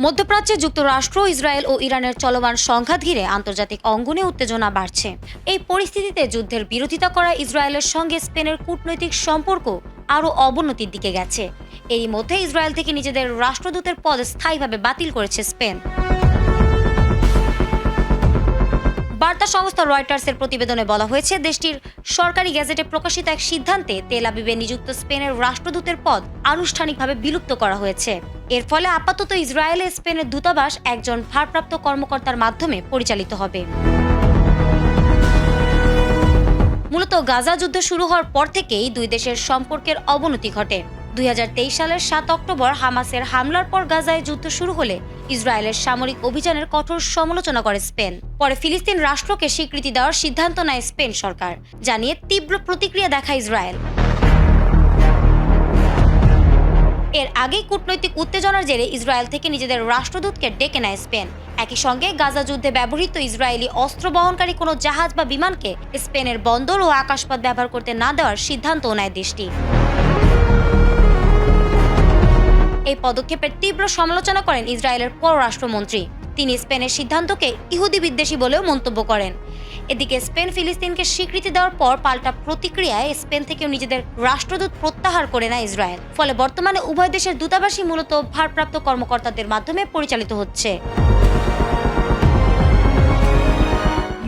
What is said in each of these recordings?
মধ্যপ্রাচ্যে যুক্তরাষ্ট্র, ইসরায়েল ও ইরানের চলমান সংঘাত ঘিরে আন্তর্জাতিক অঙ্গনে উত্তেজনা বাড়ছে। এই পরিস্থিতিতে যুদ্ধের বিরোধিতা করা ইসরায়েলের সঙ্গে স্পেনের কূটনৈতিক সম্পর্ক আরও অবনতির দিকে গেছে। এরই মধ্যে ইসরায়েল থেকে নিজেদের রাষ্ট্রদূতের পদ স্থায়ীভাবে বাতিল করেছে স্পেন। বার্তা সংস্থা রয়টার্সের প্রতিবেদনে বলা হয়েছে, দেশটির সরকারি গ্যাজেটে প্রকাশিত এক সিদ্ধান্তে তেল আবিবে নিযুক্ত স্পেনের রাষ্ট্রদূতের পদ আনুষ্ঠানিকভাবে বিলুপ্ত করা হয়েছে। এর ফলে আপাতত ইসরায়েলে স্পেনের দূতাবাস একজন ভারপ্রাপ্ত কর্মকর্তার মাধ্যমে পরিচালিত হবে। মূলত গাজা যুদ্ধ শুরু হওয়ার পর থেকেই দুই দেশের সম্পর্কের অবনতি ঘটে। 2023 সালের 7 অক্টোবর হামাসের হামলার পর গাজায় যুদ্ধ শুরু হলে ইসরায়েলের সামরিক অভিযানের কঠোর সমালোচনা করে স্পেন। পরে ফিলিস্তিন রাষ্ট্রকে স্বীকৃতি দেওয়ার সিদ্ধান্ত নেয় স্পেন সরকার, জানিয়ে তীব্র প্রতিক্রিয়া দেখায় ইসরায়েল। এর আগেই কূটনৈতিক উত্তেজনার জেরে ইসরায়েল থেকে নিজেদের রাষ্ট্রদূতকে ডেকে নেয় স্পেন। একই সঙ্গে গাজা যুদ্ধে ব্যবহৃত ইসরায়েলি অস্ত্র বহনকারী কোনো জাহাজ বা বিমানকে স্পেনের বন্দর ও আকাশপথ ব্যবহার করতে না দেওয়ার সিদ্ধান্তও নেয় দেশটি। এই পদক্ষেপের তীব্র সমালোচনা করেন ইসরায়েলের পররাষ্ট্রমন্ত্রী। তিনি স্পেনের সিদ্ধান্তকে ইহুদি বিদ্বেষী বলেও মন্তব্য করেন। এদিকে স্পেন ফিলিস্তিনকে স্বীকৃতি দেওয়ার পর পাল্টা প্রতিক্রিয়ায় স্পেন থেকেও নিজেদের রাষ্ট্রদূত প্রত্যাহার করে নেয় ইসরায়েল। ফলে বর্তমানে উভয় দেশের দূতাবাসই মূলত ভারপ্রাপ্ত কর্মকর্তাদের মাধ্যমে পরিচালিত হচ্ছে।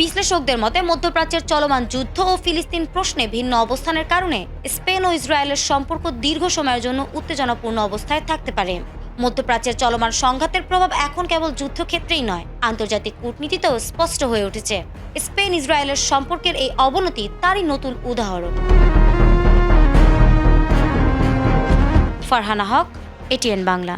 বিশ্লেষকদের মতে, মধ্যপ্রাচ্যের চলমান যুদ্ধ ও ফিলিস্তিন প্রশ্নে ভিন্ন অবস্থানের কারণে স্পেন ও ইসরায়েলের সম্পর্ক দীর্ঘ সময়ের জন্য উত্তেজনাপূর্ণ অবস্থায় থাকতে পারে। মধ্যপ্রাচ্যের চলমান সংঘাতের প্রভাব এখন কেবল যুদ্ধক্ষেত্রেই নয়, আন্তর্জাতিক কূটনীতিতেও স্পষ্ট হয়ে উঠেছে। স্পেন ইসরায়েলের সম্পর্কের এই অবনতি তারই নতুন উদাহরণ। ফারহানা হক, এটিএন বাংলা।